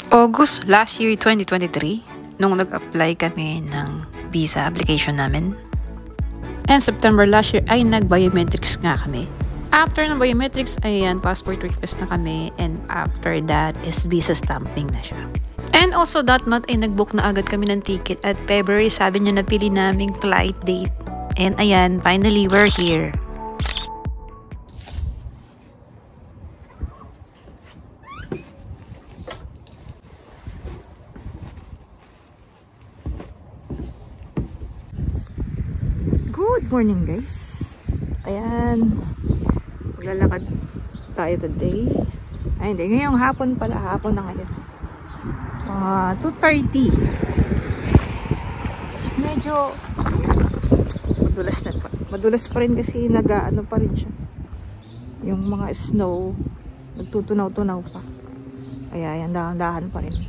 August last year 2023 nung nag-apply kami ng visa application namin. And September last year ay nag-biometrics nga kami. After ng biometrics, ayan, passport request na kami. And after that is visa stamping na siya. And also that month ay nag-book na agad kami ng ticket. At February, sabi niya napili naming flight date. And ayan, finally we're here. Good morning guys. Ayan, maglalakad tayo today. Ay hindi, ngayong hapon pala. Hapon na ngayon. 2:30. Medyo ayan, madulas pa rin kasi nag-ano pa rin siya. Yung mga snow nagtutunaw-tunaw pa. Kaya ayan, dahan-dahan pa rin.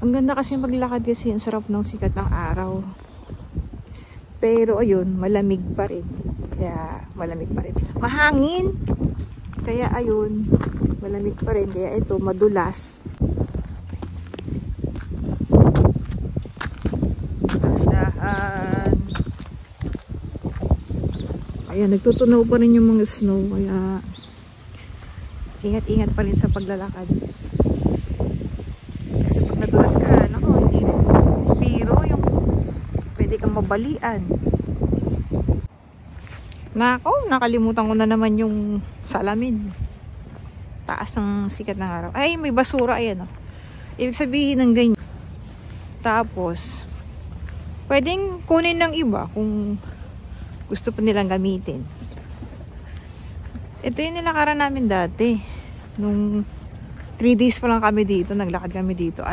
Ang ganda kasi maglakad kasi ang sarap ng sikat ng araw. Pero ayun, malamig pa rin. Kaya malamig pa rin. Mahangin. Kaya ayun, malamig pa rin. Kaya ito, madulas. Dahan. Ayan, nagtutunaw pa rin yung mga snow. Kaya ingat-ingat pa rin sa paglalakad. Kasi pag nadulas ka, nako, hindi rin. Pero yung pwede kang mabalian. Nako, nakalimutan ko na naman yung salamin. Taas ng sikat ng araw. Ay, may basura. Ayan, oh. Ibig sabihin ng ganyan. Tapos, pwedeng kunin ng iba kung gusto pa nilang gamitin. Ito yung nilakaran namin dati. Nung 3 days pa lang kami dito, naglakad kami dito.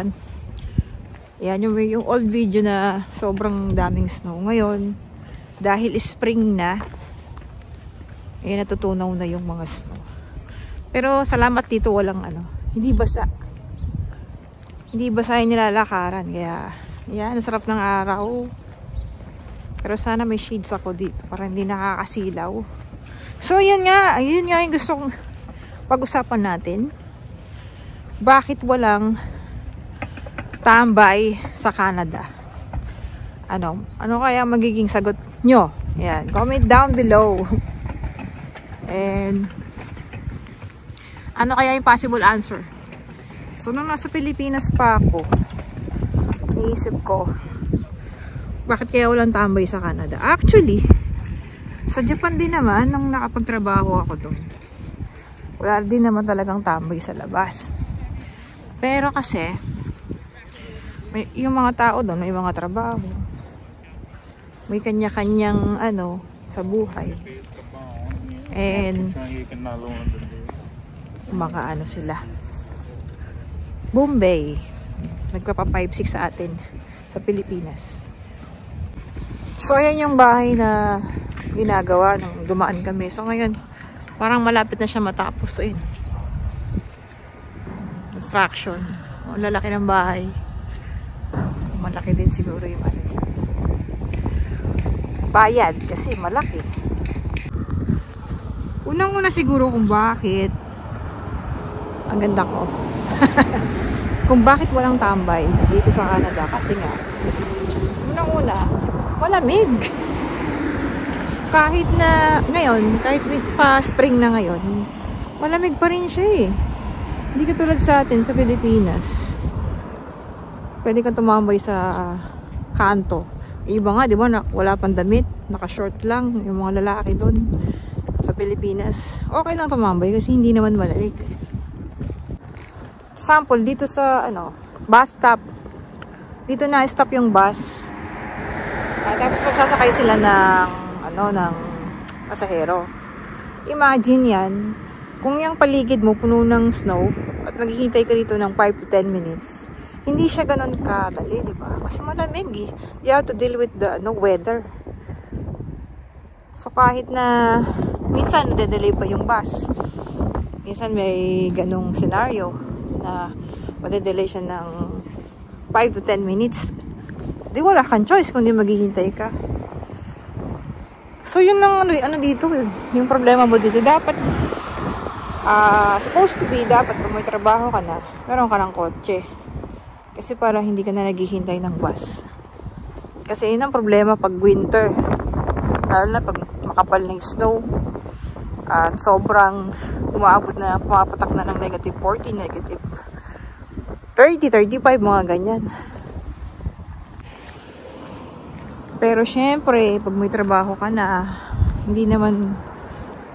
Yan yung old video na sobrang daming snow. Ngayon, dahil spring na, ayan, natutunaw na yung mga snow. Pero salamat dito walang hindi basa. Hindi basa yung nilalakaran. Kaya, yan, sarap ng araw. Pero sana may shades ako dito para hindi nakakasilaw. So, yun nga yung gusto kong pag-usapan natin. Bakit walang tambay sa Canada? Ano kaya magiging sagot nyo? Yan, comment down below. And ano kaya yung possible answer? So nung nasa Pilipinas pa ako, naisip ko, bakit kaya walang tambay sa Canada? Actually, sa Japan din naman, nung nakapagtrabaho ako doon, wala din naman talagang tambay sa labas. Pero kasi yung mga tao doon, may mga trabaho, may kanya-kanyang sa buhay, and mga sila Bombay, nagpapa 5-6 sa atin sa Pilipinas. So ayan yung bahay na ginagawa nung dumaan kami. So ngayon parang malapit na siya matapos. So yun, construction. Ang lalaki ng bahay. Malaki din siguro yung bayad kasi malaki. Unang-una siguro kung bakit ang ganda ko. Kung bakit walang tambay dito sa Canada, kasi nga unang-una malamig. Kahit na ngayon, kahit pa spring na ngayon, malamig pa rin siya eh. Hindi katulad sa atin sa Pilipinas. Pwede kang tumambay sa kanto. Iba nga, di ba, wala pang damit, naka-short lang yung mga lalaki doon. Sa Pilipinas, okay lang tumambay kasi hindi naman malamig. Sample, dito sa bus stop. Dito na stop yung bus. Tapos magsasakay sila ng pasahero. Imagine yan, kung yung paligid mo puno ng snow at maghihintay ka dito ng 5 to 10 minutes. Hindi siya ganun kadali, di ba? Kasi malamig eh. You have to deal with the weather. So kahit na minsan nade-delay pa yung bus. Minsan may ganung scenario na made-delay siya ng 5 to 10 minutes. Di wala kang choice kundi maghihintay ka. So yun ang dito, yung problema mo dito. Dapat supposed to be, dapat may trabaho ka na, meron ka ng kotse. Kasi para hindi ka na naghihintay ng bus. Kasi yun ang problema pag winter. Lalo na pag makapal ng snow. At sobrang umaabot na, pumapatak na ng negative 40, negative 30, 35, mga ganyan. Pero syempre, pag may trabaho ka na, hindi naman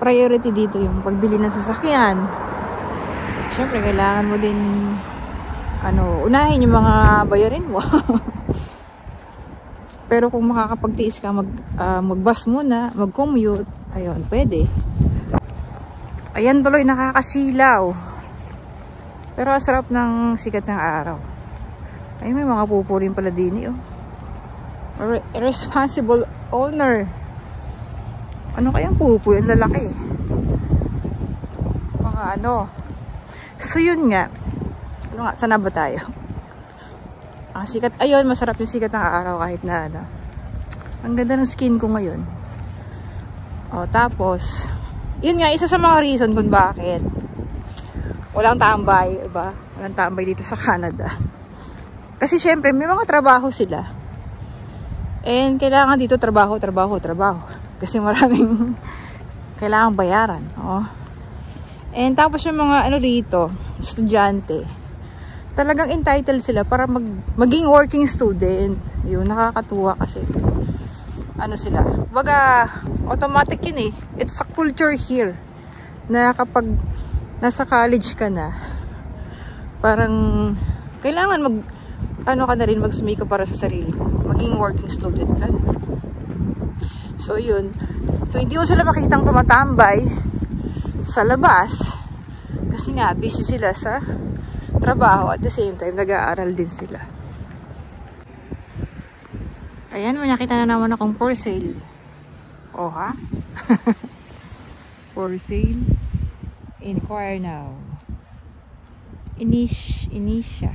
priority dito yung pagbili ng sasakyan. Syempre, kailangan mo din unahin yung mga bayarin mo. Pero kung makakapagtiis ka, mag-bus muna, mag-commute, ayun, pwede. Ayan tuloy, nakakasilaw. Pero ang sarap ng sikat ng araw. Ay, may mga pupo rin pala din, oh. Irresponsible owner. Ano kayang pupo? Yung lalaki. Mga ano. So, yun nga. Ano nga, sana ba tayo? Ang sikat, ayun, masarap yung sikat ng araw kahit na ano. Ang ganda ng skin ko ngayon. O, tapos, yun nga, isa sa mga reason kung bakit walang tambay, diba? Walang tambay dito sa Canada. Kasi syempre, may mga trabaho sila. And kailangan dito trabaho. Kasi maraming kailangan bayaran. Oh. And tapos yung mga dito, estudyante, talagang entitled sila para maging working student. Yun, nakakatuwa kasi sila. Baga, automatic yun eh. It's a culture here na kapag nasa college ka na, parang kailangan ka na rin, magsumika para sa sarili. Maging working student ka na. So, yun. So, hindi mo sila makitang tumatambay sa labas kasi nga, busy sila sa trabaho at the same time, nag-aaral din sila. Ayan, may nakita na naman akong for sale. Oh, ha? For sale. Inquire now. Initia.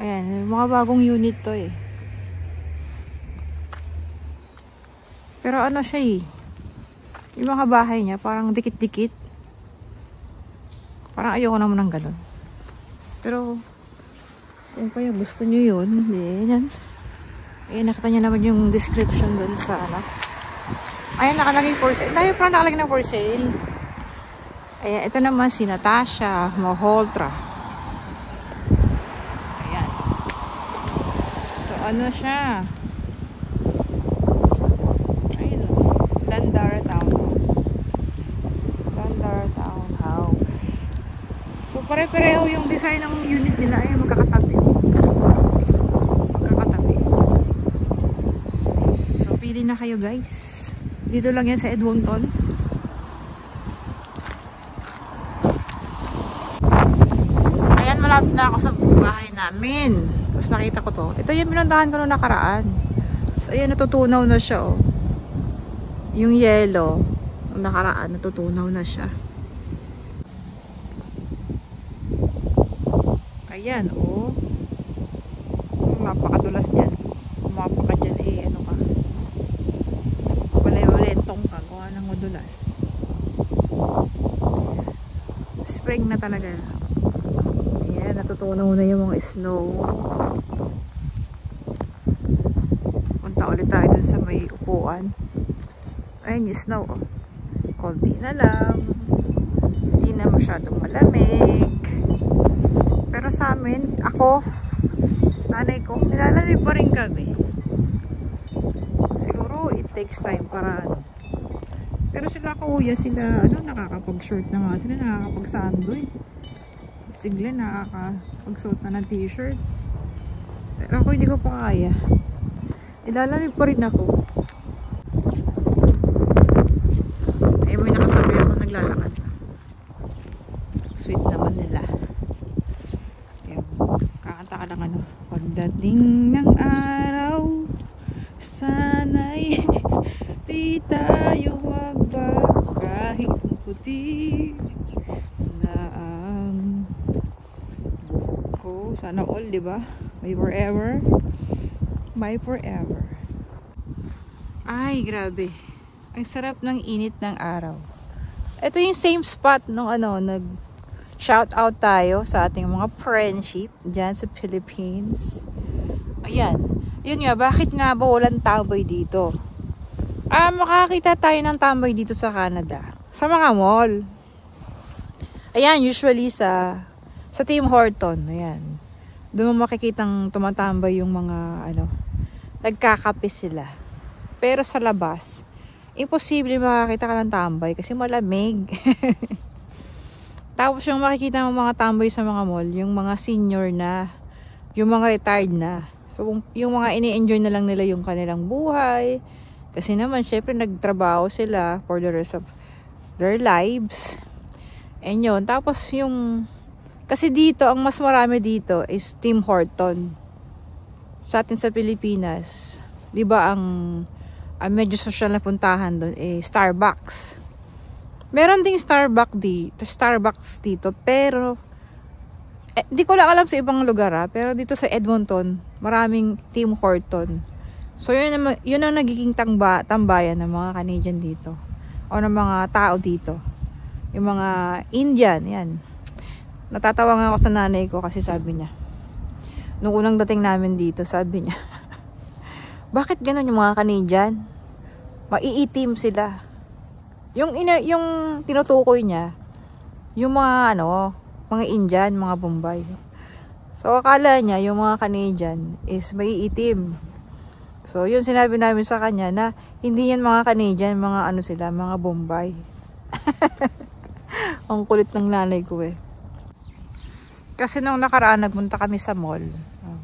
Ayan, mga bagong unit to eh. Pero ano siya eh. Yung mga bahay niya, parang dikit-dikit. Parang ayoko naman ng ganun. Pero, kung kaya gusto nyo yun, yan. Ayan, nakita nyo naman yung description dun sa ayan, nakalagay for sale. Dahil parang nakalagay na for sale. Ayan, ito naman si Natasha Moholtra. Ayan. So, ano siya? Ayun. Landara Townhouse. So, pare-pareho yung design ng unit nila. Ayan, magkakatabi. So, pili na kayo, guys. Dito lang yan sa Edmonton. Ayan, malapit na ako sa bahay namin. Tapos nakita ko to. Ito yung pinuntahan ko nung nakaraan. Tapos ayan, natutunaw na siya, oh. Yung yellow, nung nakaraan, natutunaw na siya. Ayan, oh. Mapakadulas dyan. Mapaka dyan, eh, ano ka. Walentong ka, gawa ng madulas. Spring na talaga. Ayan, natutunaw na yung mga snow. Punta ulit tayo dun sa may upuan. Ayan yung snow, oh. Konti na lang. Hindi na masyadong malamig. Pero sa amin, ako, nanay ko, nilalamig pa rin kami. Siguro, it takes time para Pero sila kuya, sila nakakapag-short na nga sila, nakakapag-sandoy. Sigla, nakakapag-suot na ng t-shirt. Pero ako hindi ko pa kaya. Nilalamig pa rin ako. Ay, may nakasabi ako naglalakad. Sweet naman nila. Ayan, kakanta ka ng pagdating ng araw, sana'y di tayo magbag kahit puti na ang buhok ko. Sana all, diba? May forever. My forever. Ay, grabe. Ang sarap ng init ng araw. Ito yung same spot nung nag shout out tayo sa ating mga friendship dyan sa Philippines. Ayan. Yun nga, bakit nga ba walang tambay dito? Makakita tayo ng tambay dito sa Canada. Sa mga mall. Ayan, usually sa Tim Horton. Ayan. Doon mo makikitang tumatambay yung mga nagkakape sila. Pero sa labas, imposible makakita ka ng tambay kasi malamig. Tapos yung makikita mo mga tambay sa mga mall, yung mga senior na, yung mga retired na. So, yung mga ini-enjoy na lang nila yung kanilang buhay. Kasi naman, syempre, nagtrabaho sila for the rest of their lives. And yun. Tapos kasi dito, ang mas marami dito is Tim Horton. Sa atin sa Pilipinas, di ba ang medyo social na puntahan doon Starbucks. Meron ding Starbucks dito, pero di ko lang alam sa ibang lugar pero dito sa Edmonton, maraming Tim Horton. So yun ang nagiging tambayan ng mga Canadian dito o ng mga tao dito. Yung mga Indian, yan. Natatawa nga ako sa nanay ko kasi sabi niya, nung unang dating namin dito, sabi niya, bakit ganun yung mga Canadian? Maiitim sila. Yung tinutukoy niya, yung mga mga Indian, mga Bombay. So akala niya yung mga Canadian is maiitim. So yun sinabi namin sa kanya na hindi yan mga Canadian, mga sila, mga Bombay. Ang kulit ng nanay ko Kasi nung nakaraan nagpunta kami sa mall,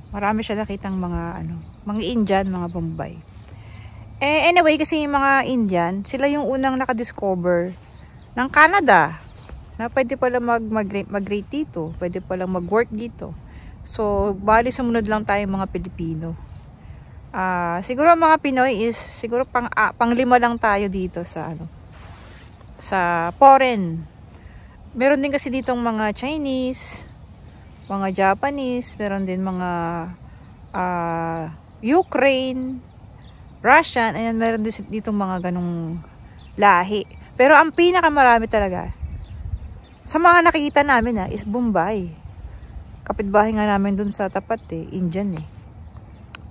marami siya nakitang mga Indian, mga Bombay. Anyway, kasi yung mga Indian, sila yung unang nakadiscover ng Canada na pwede pala mag-rate dito, pwede pala mag-work dito. So, bali sumunod lang tayo mga Pilipino. Siguro mga Pinoy is siguro pang-lima lang tayo dito sa foreign. Meron din kasi ditong mga Chinese, mga Japanese, meron din mga Ukraine, Russian, ayan, meron din ditong mga ganong lahi. Pero ang pinakamarami talaga sa mga nakikita namin is Bombay. Kapitbahay nga namin dun sa tapat Indian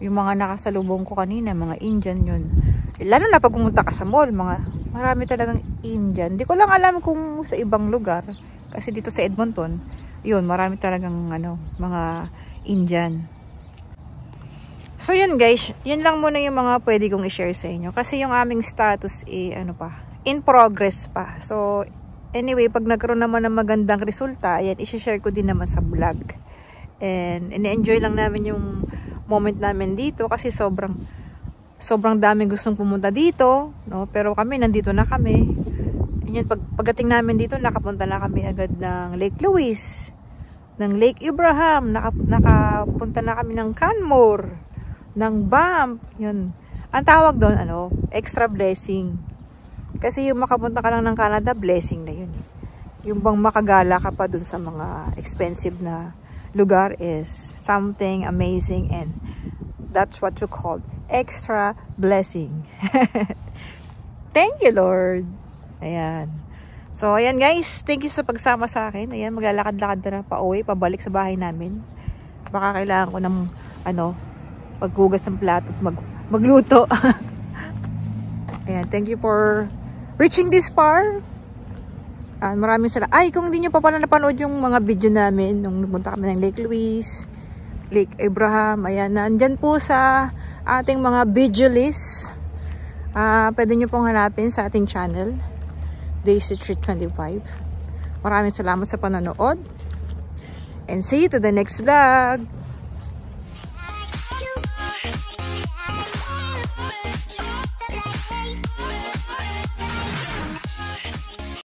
Yung mga nakasalubong ko kanina, mga Indian yun. Lalo na pag pumunta ka sa mall, marami talagang Indian. Hindi ko lang alam kung sa ibang lugar. Kasi dito sa Edmonton, yun, marami talagang mga Indian. So yun guys, yun lang muna yung mga pwede kong i-share sa inyo. Kasi yung aming status in progress pa. So anyway, pag nagkaroon naman ng magandang resulta, ayan, i-share ko din naman sa vlog. And ini-enjoy lang namin yung moment namin dito kasi sobrang daming gustong pumunta dito, no? Pero kami nandito na kami. Yun, pagdating namin dito, nakapunta na kami agad ng Lake Louise, ng Lake Abraham, nakapunta na kami ng Canmore, ng Banff. Yun. Ang tawag doon, extra blessing. Kasi yung makapunta ka lang ng Canada, blessing na yun. Yung bang makagala ka pa dun sa mga expensive na lugar is something amazing, and that's what you call extra blessing. Thank you, Lord. Ayan. So, ayan guys, thank you sa pagsama sa akin. Ayan, maglalakad-lakad na pa-uwi, pabalik sa bahay namin. Baka kailangan ko ng paghugas ng plato at magluto. Ayan, thank you for reaching this far. Maraming salamat. Ay, kung hindi nyo pa pala napanood yung mga video namin nung pumunta kami ng Lake Louise, Lake Abraham, ayan, nandyan po sa ating mga video list. Pwede nyo pong hanapin sa ating channel, Daisy Street 25. Maraming salamat sa panonood. And see you to the next vlog.